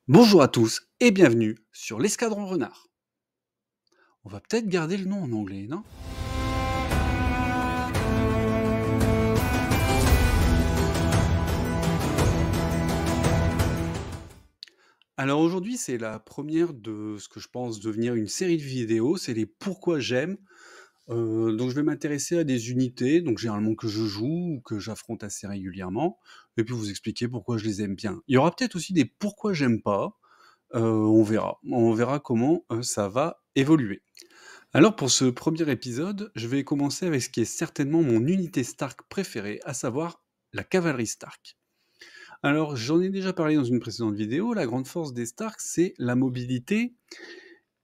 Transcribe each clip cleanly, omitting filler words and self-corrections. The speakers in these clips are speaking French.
Bonjour à tous et bienvenue sur l'Escadron Renard. On va peut-être garder le nom en anglais, non? Alors aujourd'hui, c'est la première de ce que je pense devenir une série de vidéos, c'est les pourquoi j'aime. Donc je vais m'intéresser à des unités, donc généralement que je joue ou que j'affronte assez régulièrement, et puis vous expliquer pourquoi je les aime bien. Il y aura peut-être aussi des pourquoi j'aime pas, on verra. On verra comment ça va évoluer. Alors pour ce premier épisode, je vais commencer avec ce qui est certainement mon unité Stark préférée, à savoir la cavalerie Stark. Alors j'en ai déjà parlé dans une précédente vidéo, la grande force des Stark, c'est la mobilité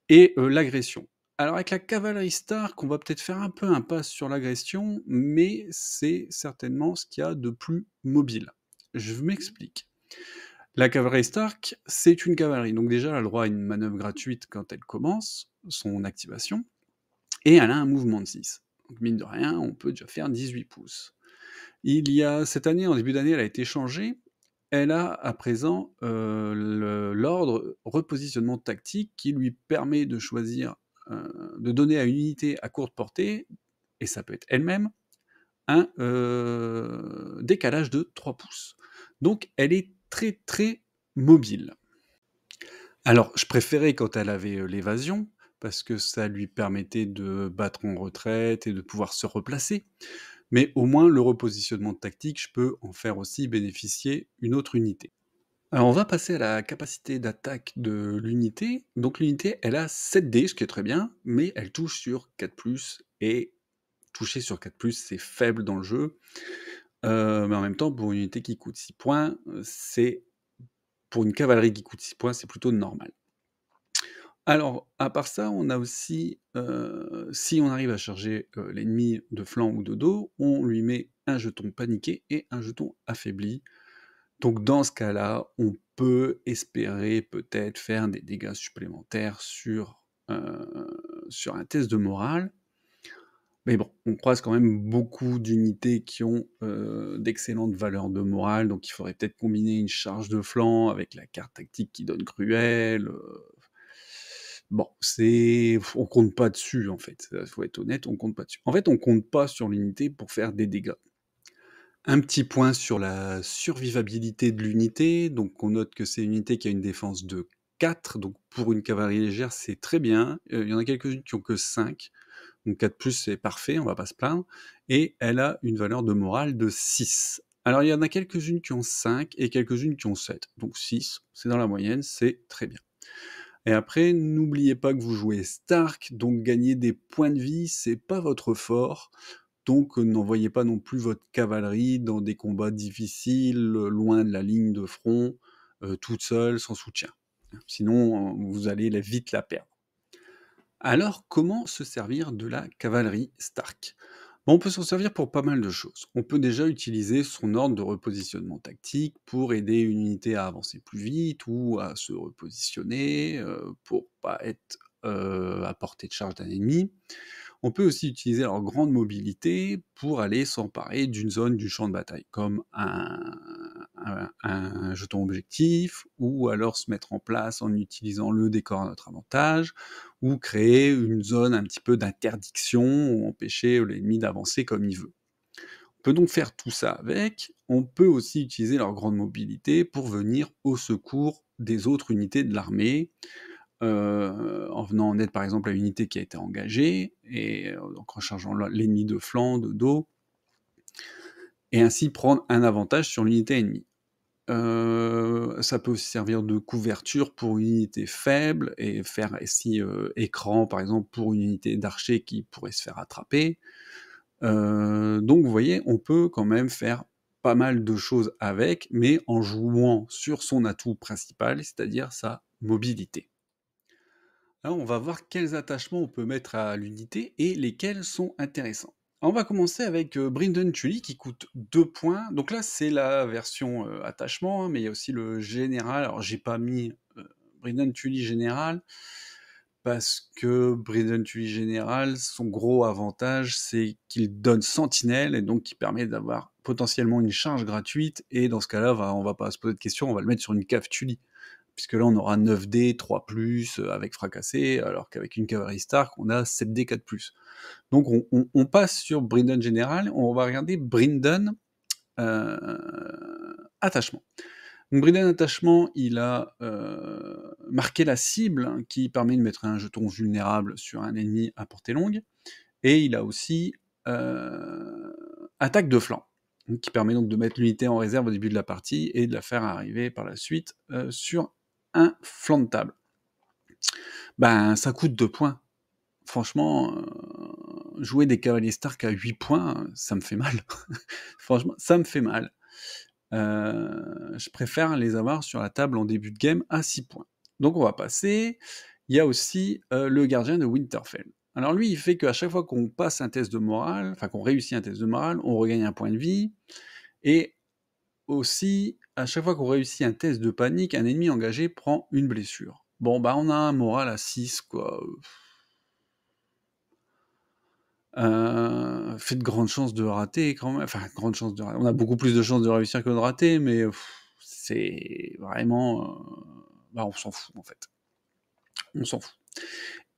et l'agression. Alors avec la cavalerie Stark, on va peut-être faire un peu un pas sur l'agression, mais c'est certainement ce qu'il y a de plus mobile. Je m'explique. La cavalerie Stark, c'est une cavalerie, donc déjà elle a le droit à une manœuvre gratuite quand elle commence, son activation, et elle a un mouvement de 6. Donc mine de rien, on peut déjà faire 18 pouces. Il y a cette année, en début d'année, elle a été changée. Elle a à présent l'ordre repositionnement tactique qui lui permet de choisir, de donner à une unité à courte portée, et ça peut être elle-même, un décalage de 3 pouces. Donc elle est très très mobile. Alors, je préférais quand elle avait l'évasion, parce que ça lui permettait de battre en retraite et de pouvoir se replacer. Mais au moins, le repositionnement tactique, je peux en faire aussi bénéficier une autre unité. Alors, on va passer à la capacité d'attaque de l'unité. Donc, l'unité, elle a 7 dés, ce qui est très bien, mais elle touche sur 4+, et toucher sur 4+, c'est faible dans le jeu. Mais en même temps, pour une unité qui coûte 6 points, c'est pour une cavalerie qui coûte 6 points, c'est plutôt normal. Alors, à part ça, on a aussi, si on arrive à charger, l'ennemi de flanc ou de dos, on lui met un jeton paniqué et un jeton affaibli. Donc dans ce cas-là, on peut espérer peut-être faire des dégâts supplémentaires sur un test de morale. Mais bon, on croise quand même beaucoup d'unités qui ont, d'excellentes valeurs de morale, donc il faudrait peut-être combiner une charge de flanc avec la carte tactique qui donne cruel, bon, on compte pas dessus, en fait, faut être honnête, on compte pas dessus. En fait, on compte pas sur l'unité pour faire des dégâts. Un petit point sur la survivabilité de l'unité, donc on note que c'est une unité qui a une défense de 4, donc pour une cavalerie légère, c'est très bien. Il y en a quelques-unes qui ont que 5, donc 4+, c'est parfait, on va pas se plaindre, et elle a une valeur de morale de 6. Alors il y en a quelques-unes qui ont 5 et quelques-unes qui ont 7, donc 6, c'est dans la moyenne, c'est très bien. Et après, n'oubliez pas que vous jouez Stark, donc gagner des points de vie, c'est pas votre fort. Donc n'envoyez pas non plus votre cavalerie dans des combats difficiles, loin de la ligne de front, toute seule, sans soutien. Sinon, vous allez vite la perdre. Alors, comment se servir de la cavalerie Stark? Bon, on peut s'en servir pour pas mal de choses. On peut déjà utiliser son ordre de repositionnement tactique pour aider une unité à avancer plus vite ou à se repositionner, pour pas être à portée de charge d'un ennemi. On peut aussi utiliser leur grande mobilité pour aller s'emparer d'une zone du champ de bataille, comme un jeton objectif, ou alors se mettre en place en utilisant le décor à notre avantage, ou créer une zone un petit peu d'interdiction, ou empêcher l'ennemi d'avancer comme il veut. On peut donc faire tout ça avec. On peut aussi utiliser leur grande mobilité pour venir au secours des autres unités de l'armée, en venant en aide par exemple à une unité qui a été engagée, et donc en chargeant l'ennemi de flanc, de dos, et ainsi prendre un avantage sur l'unité ennemie. Ça peut aussi servir de couverture pour une unité faible, et faire ainsi écran par exemple pour une unité d'archers qui pourrait se faire attraper. Donc vous voyez, on peut quand même faire pas mal de choses avec, mais en jouant sur son atout principal, c'est-à-dire sa mobilité. Alors, on va voir quels attachements on peut mettre à l'unité et lesquels sont intéressants. On va commencer avec Brynden Tully qui coûte 2 points. Donc là, c'est la version attachement, hein, mais il y a aussi le général. Alors, j'ai pas mis Brynden Tully général parce que Brynden Tully général, son gros avantage, c'est qu'il donne sentinelle et donc qui permet d'avoir potentiellement une charge gratuite. Et dans ce cas-là, on va pas se poser de questions, on va le mettre sur une cave Tully. puisque là on aura 9D 3+, avec fracassé, alors qu'avec une cavalerie Stark, on a 7D 4+. Donc on passe sur Brindon général, on va regarder Brindon attachement. Donc Brindon attachement, il a marqué la cible, hein, qui permet de mettre un jeton vulnérable sur un ennemi à portée longue, et il a aussi attaque de flanc, qui permet donc de mettre l'unité en réserve au début de la partie et de la faire arriver par la suite sur un flanc de table. Ben, ça coûte 2 points. Franchement, jouer des cavaliers Stark à 8 points, ça me fait mal. Franchement, ça me fait mal. Je préfère les avoir sur la table en début de game à 6 points. Donc on va passer. Il y a aussi le gardien de Winterfell. Alors lui, il fait qu'à chaque fois qu'on passe un test de morale, enfin qu'on réussit un test de morale, on regagne un point de vie. Et aussi, à chaque fois qu'on réussit un test de panique, un ennemi engagé prend une blessure. Bon, bah on a un moral à 6, quoi. Fait de grandes chances de rater quand même. Enfin, grandes chances de rater. On a beaucoup plus de chances de réussir que de rater, mais c'est vraiment... bah, on s'en fout, en fait. On s'en fout.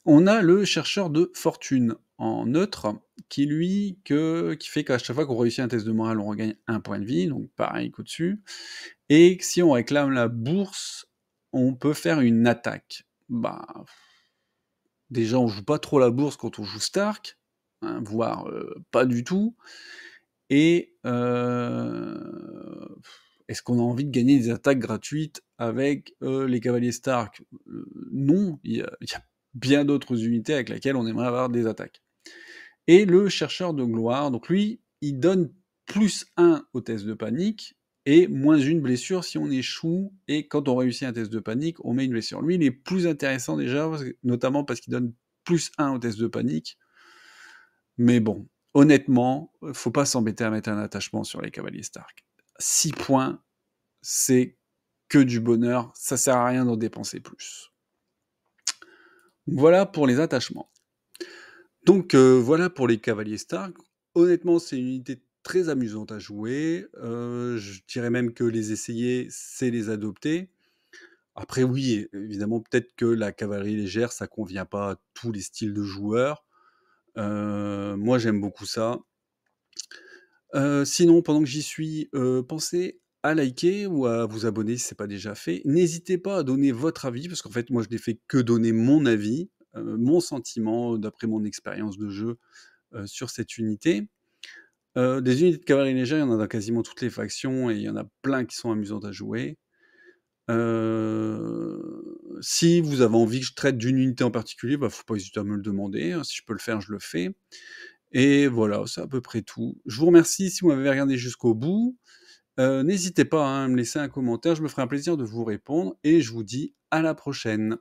On a le chercheur de fortune en neutre, qui fait qu'à chaque fois qu'on réussit un test de morale, on regagne un point de vie, donc pareil qu'au-dessus. Et si on réclame la bourse, on peut faire une attaque. Bah, déjà, on joue pas trop la bourse quand on joue Stark, hein, voire pas du tout. Et est-ce qu'on a envie de gagner des attaques gratuites avec les cavaliers Stark? Non, il y a bien d'autres unités avec lesquelles on aimerait avoir des attaques. Et le chercheur de gloire, donc lui, il donne +1 au test de panique, et -1 blessure si on échoue, et quand on réussit un test de panique, on met une blessure. Lui, il est plus intéressant déjà, notamment parce qu'il donne +1 au test de panique, mais bon, honnêtement, faut pas s'embêter à mettre un attachement sur les cavaliers Stark. 6 points, c'est que du bonheur, ça sert à rien d'en dépenser plus. Voilà pour les attachements. Donc voilà pour les cavaliers Stark. Honnêtement, c'est une unité très amusante à jouer. Je dirais même que les essayer, c'est les adopter. Après oui, évidemment, peut-être que la cavalerie légère, ça convient pas à tous les styles de joueurs. Moi, j'aime beaucoup ça. Sinon, pendant que j'y suis, pensez à liker ou à vous abonner si c'est pas déjà fait. N'hésitez pas à donner votre avis, parce qu'en fait, moi, je n'ai fait que donner mon avis, mon sentiment, d'après mon expérience de jeu, sur cette unité. Des unités de cavalerie légère, il y en a dans quasiment toutes les factions et il y en a plein qui sont amusantes à jouer. Si vous avez envie que je traite d'une unité en particulier, bah, faut pas hésiter à me le demander, hein. Si je peux le faire, je le fais. Et voilà, c'est à peu près tout. Je vous remercie si vous m'avez regardé jusqu'au bout. N'hésitez pas, hein, à me laisser un commentaire, je me ferai un plaisir de vous répondre et je vous dis à la prochaine.